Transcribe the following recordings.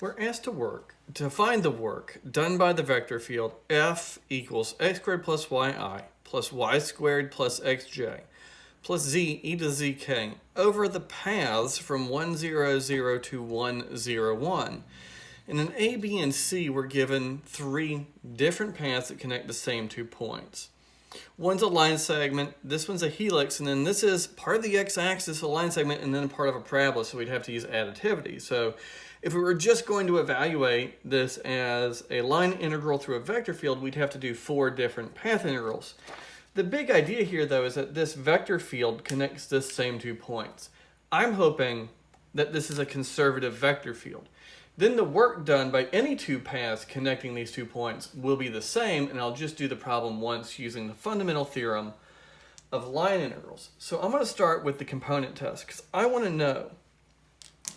We're asked to find the work done by the vector field f equals x squared plus yi plus y squared plus xj plus z e to zk over the paths from 1, 0, 0 to 1, 0, 1. And in A, B, and C, we're given three different paths that connect the same 2 points. One's a line segment, this one's a helix, and then this is part of the x-axis, a line segment, and then part of a parabola, so we'd have to use additivity. So if we were just going to evaluate this as a line integral through a vector field, we'd have to do 4 different path integrals. The big idea here, though, is that this vector field connects this same 2 points. I'm hoping that this is a conservative vector field. Then the work done by any 2 paths connecting these 2 points will be the same, and I'll just do the problem once using the fundamental theorem of line integrals. So I'm going to start with the component test, because I want to know,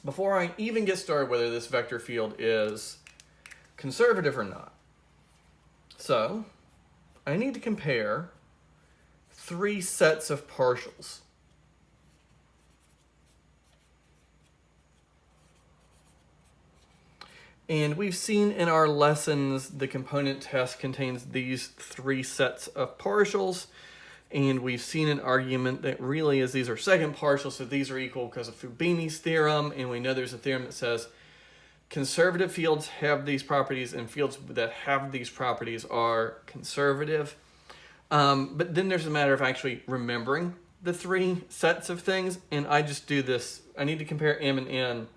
before I even get started, whether this vector field is conservative or not. So I need to compare 3 sets of partials. And we've seen in our lessons the component test contains these 3 sets of partials. And we've seen an argument that really is these are second partials, so these are equal because of Fubini's theorem. And we know there's a theorem that says conservative fields have these properties and fields that have these properties are conservative. But then there's a matter of actually remembering the 3 sets of things. And I just do this. I need to compare m and n.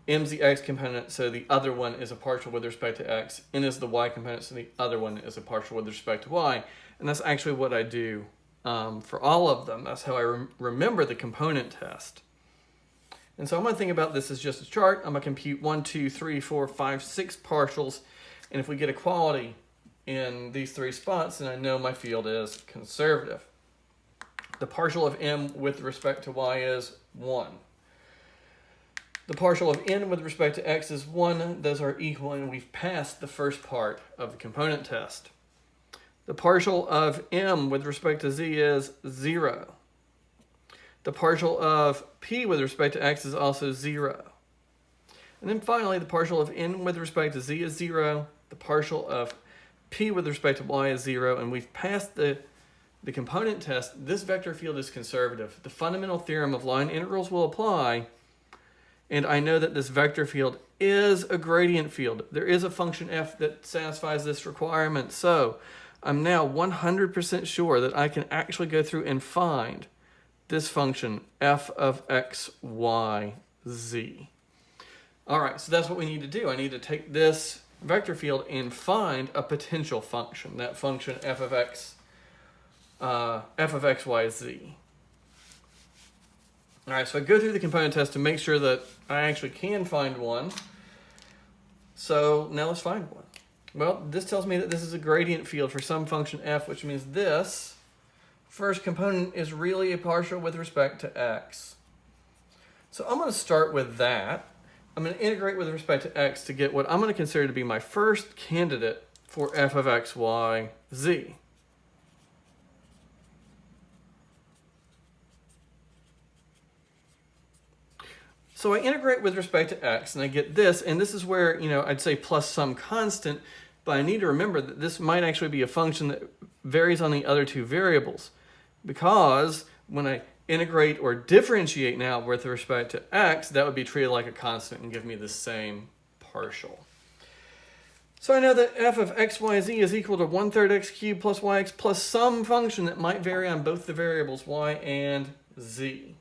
M's the x component, so the other one is a partial with respect to x. N is the y component, so the other one is a partial with respect to y. And that's actually what I do for all of them. That's how I remember the component test. And so I'm going to think about this as just a chart. I'm going to compute 1, 2, 3, 4, 5, 6 partials. And if we get equality in these 3 spots, then I know my field is conservative. The partial of m with respect to y is 1. The partial of n with respect to x is 1. Those are equal, and we've passed the first part of the component test. The partial of m with respect to z is 0. The partial of p with respect to x is also 0. And then finally, the partial of n with respect to z is 0. The partial of p with respect to y is 0. And we've passed the component test. This vector field is conservative. The fundamental theorem of line integrals will apply. And I know that this vector field is a gradient field. There is a function f that satisfies this requirement. So I'm now 100% sure that I can actually go through and find this function f of x, y, z. All right, so that's what we need to do. I need to take this vector field and find a potential function, that function f of x, y, z. All right, so I go through the component test to make sure that I actually can find one. So now let's find one. Well, this tells me that this is a gradient field for some function f, which means this first component is really a partial with respect to x. So I'm going to start with that. I'm going to integrate with respect to x to get what I'm going to consider to be my first candidate for f of x, y, z. So I integrate with respect to x, and I get this, and this is where, I'd say plus some constant, but I need to remember that this might actually be a function that varies on the other 2 variables, because when I integrate or differentiate now with respect to x, that would be treated like a constant and give me the same partial. So I know that f of x, y, z is equal to 1/3 x cubed plus yx plus some function that might vary on both the variables y and z.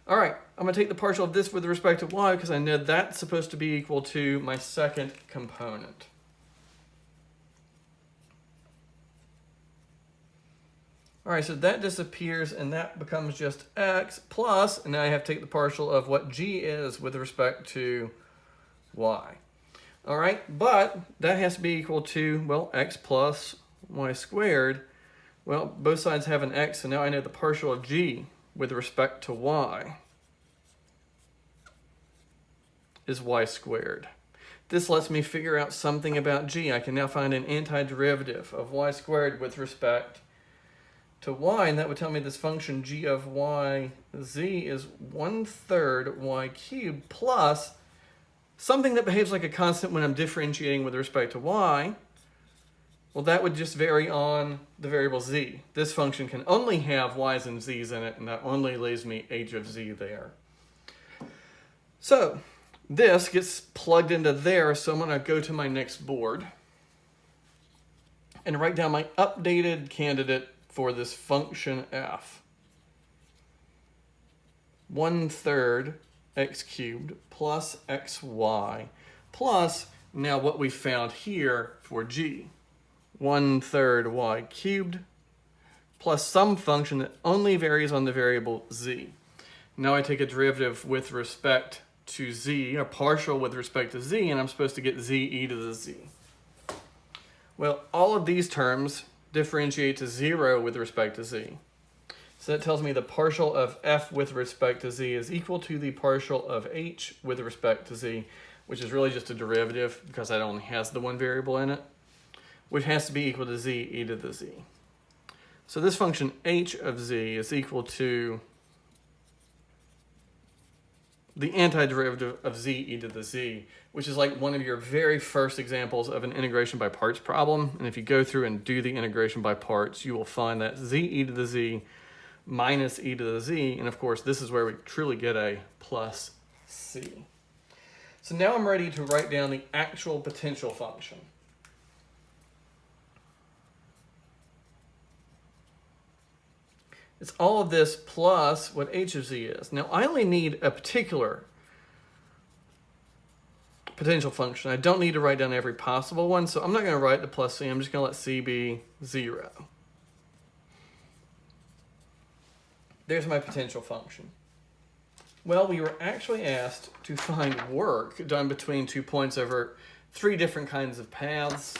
All right, I'm going to take the partial of this with respect to y because I know that's supposed to be equal to my second component. All right, so that disappears and that becomes just x plus, and now I have to take the partial of what g is with respect to y. All right, but that has to be equal to, well, x plus y squared. Well, both sides have an x, so now I know the partial of g with respect to y is y squared. This lets me figure out something about g. I can now find an antiderivative of y squared with respect to y, and that would tell me this function g of y z is 1/3 y cubed plus Something that behaves like a constant when I'm differentiating with respect to y, well, that would just vary on the variable z. This function can only have y's and z's in it, and that only leaves me h of z there. So this gets plugged into there, so I'm going to go to my next board and write down my updated candidate for this function f. 1/3 x cubed plus xy plus, now what we found here for g, 1/3 y cubed plus some function that only varies on the variable z. Now I take a derivative with respect to z, a partial with respect to z, and I'm supposed to get z e to the z. Well, all of these terms differentiate to 0 with respect to z. So that tells me the partial of f with respect to z is equal to the partial of h with respect to z, which is really just a derivative because that only has the one variable in it, which has to be equal to z e to the z. So this function h of z is equal to the antiderivative of z e to the z, which is like one of your very first examples of an integration by parts problem. And if you go through and do the integration by parts, you will find that z e to the z minus e to the z, and of course this is where we truly get a plus c. So now I'm ready to write down the actual potential function. It's all of this plus what h of z is. Now I only need a particular potential function. I don't need to write down every possible one, so I'm not going to write the plus c. I'm just going to let c be 0. There's my potential function. Well, we were actually asked to find work done between 2 points over 3 different kinds of paths,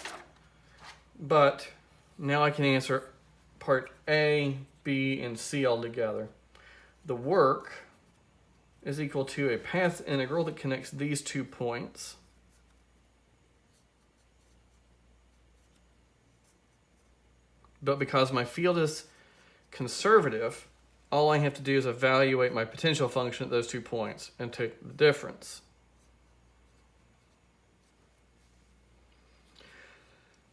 but now I can answer part A, B, and C all together. The work is equal to a path integral that connects these 2 points. But because my field is conservative, all I have to do is evaluate my potential function at those 2 points and take the difference.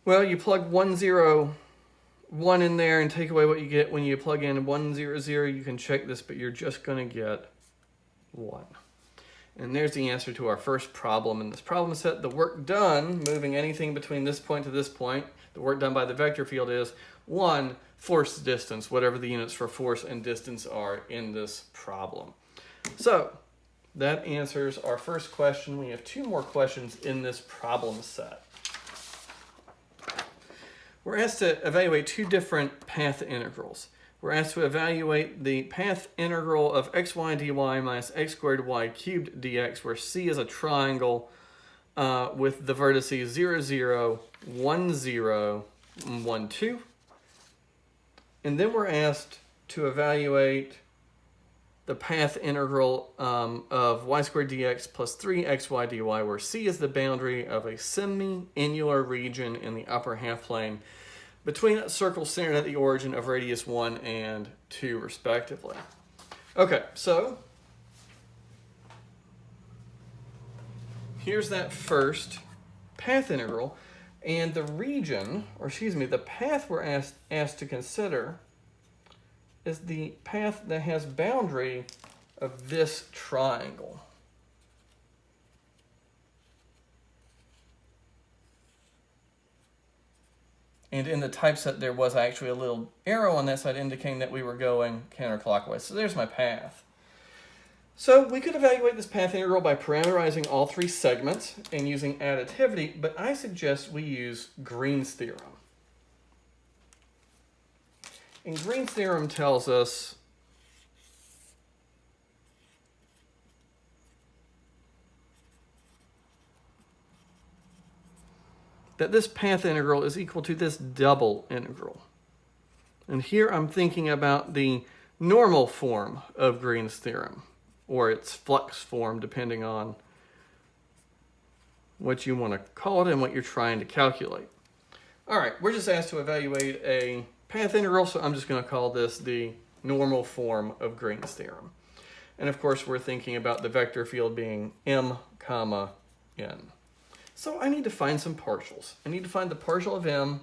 Well, you plug 1, 0, 1 in there and take away what you get when you plug in 1, 0, 0. You can check this, but you're just going to get 1. And there's the answer to our first problem in this problem set. The work done, moving anything between this point to this point, the work done by the vector field is 1, force distance, whatever the units for force and distance are in this problem. So that answers our first question. We have 2 more questions in this problem set. We're asked to evaluate 2 different path integrals. We're asked to evaluate the path integral of xy dy minus x squared y cubed dx, where C is a triangle with the vertices 0, 0, 1, 0, and 1, 2. And then we're asked to evaluate the path integral of y squared dx plus 3xy dy, where C is the boundary of a semi-annular region in the upper half plane between a circle centered at the origin of radius 1 and 2, respectively. Okay, so here's that first path integral. And the region, or excuse me, the path we're asked to consider is the path that has boundary of this triangle. And in the typeset, there was actually a little arrow on that side indicating that we were going counterclockwise. So there's my path. So we could evaluate this path integral by parameterizing all 3 segments and using additivity, but I suggest we use Green's theorem. And Green's theorem tells us that this path integral is equal to this double integral. And here I'm thinking about the normal form of Green's theorem, or its flux form, depending on what you want to call it and what you're trying to calculate. All right, we're just asked to evaluate a path integral, so I'm just going to call this the normal form of Green's theorem. And of course, we're thinking about the vector field being m, comma, n. So I need to find some partials. I need to find the partial of m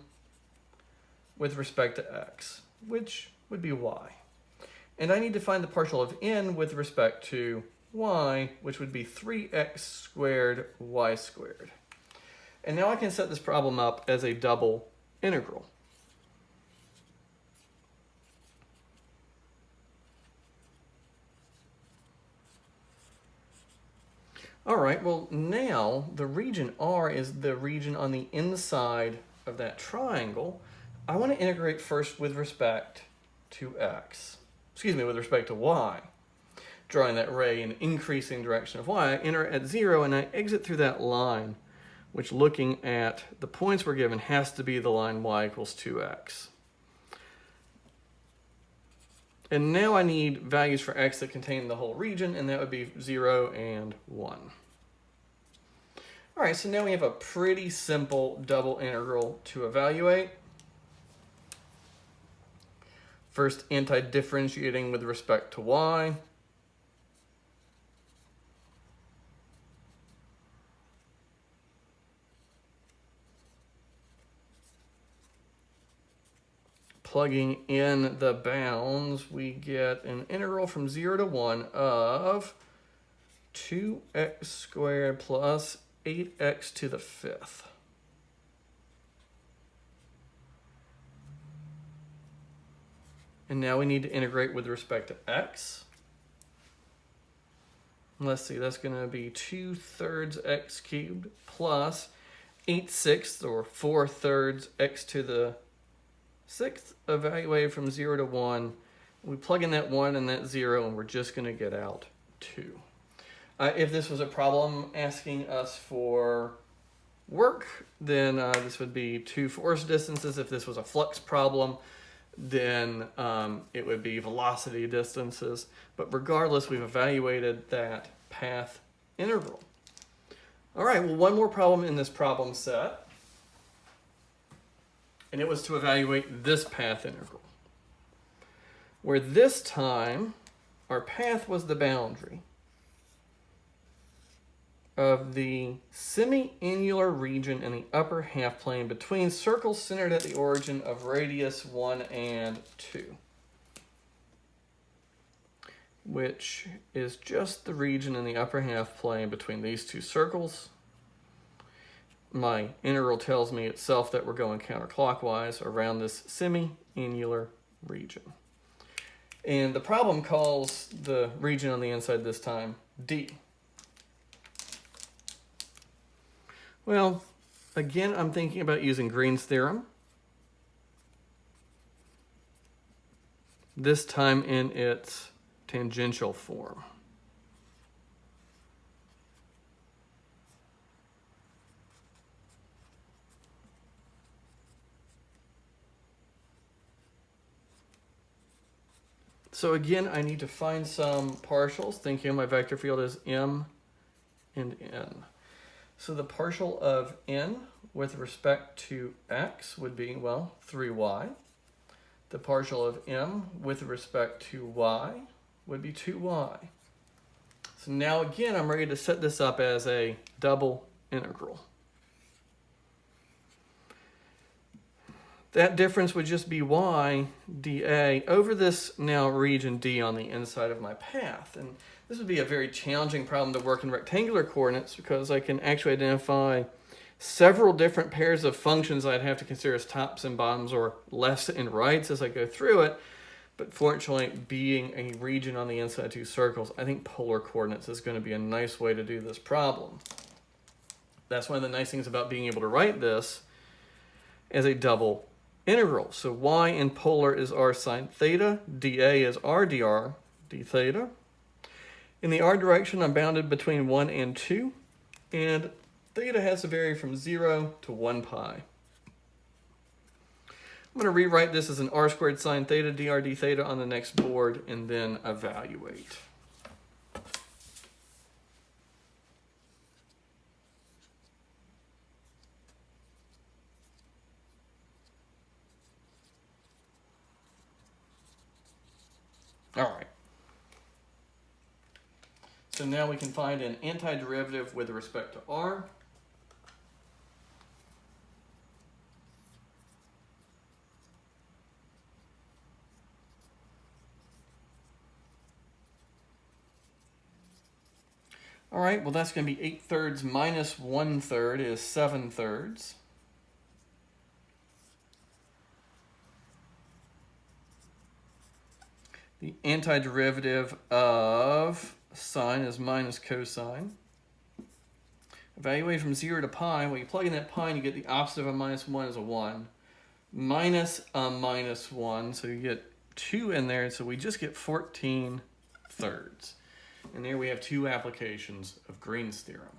with respect to x, which would be y. And I need to find the partial of n with respect to y, which would be 3x squared y squared. And now I can set this problem up as a double integral. All right, well now the region R is the region on the inside of that triangle. I want to integrate first with respect to x. With respect to y. Drawing that ray in increasing direction of y, I enter at 0 and I exit through that line, which looking at the points we're given has to be the line y equals 2x. And now I need values for x that contain the whole region, and that would be 0 and 1. All right, so now we have a pretty simple double integral to evaluate. First, anti-differentiating with respect to y. Plugging in the bounds, we get an integral from 0 to 1 of 2x squared plus 8x to the 5th. And now we need to integrate with respect to x. Let's see, that's going to be 2/3 x cubed plus 8/6 or 4/3 x to the 6th, evaluated from 0 to 1. We plug in that 1 and that 0, and we're just going to get out 2. If this was a problem asking us for work, then this would be 2 force distances. If this was a flux problem, then it would be velocity distances. But regardless, we've evaluated that path integral. All right, well, one more problem in this problem set, and it was to evaluate this path integral, where this time our path was the boundary of the semi-annular region in the upper half plane between circles centered at the origin of radius 1 and 2, which is just the region in the upper half plane between these two circles. My integral tells me itself that we're going counterclockwise around this semi-annular region. And the problem calls the region on the inside this time D. Well, again, I'm thinking about using Green's theorem. This time in its tangential form. So again, I need to find some partials, thinking of my vector field as m and n. So the partial of n with respect to x would be, well, 3y. The partial of m with respect to y would be 2y. So now again, I'm ready to set this up as a double integral. That difference would just be y dA over this now region D on the inside of my path. And this would be a very challenging problem to work in rectangular coordinates because I can actually identify several different pairs of functions I'd have to consider as tops and bottoms or lefts and rights as I go through it. But fortunately, being a region on the inside of two circles, I think polar coordinates is going to be a nice way to do this problem. That's one of the nice things about being able to write this as a double integral. So y in polar is r sine theta, dA is r dr d theta. In the r direction, I'm bounded between 1 and 2, and theta has to vary from 0 to 1 pi. I'm going to rewrite this as an r squared sine theta dr d theta on the next board and then evaluate. All right. So now we can find an antiderivative with respect to r. All right, well that's going to be 8/3 minus 1/3 is 7/3. The antiderivative of sine is minus cosine. Evaluate from 0 to pi. Well, you plug in that pi and you get the opposite of a minus 1 is a 1. Minus a minus 1, so you get 2 in there, so we just get 14/3. And there we have two applications of Green's theorem.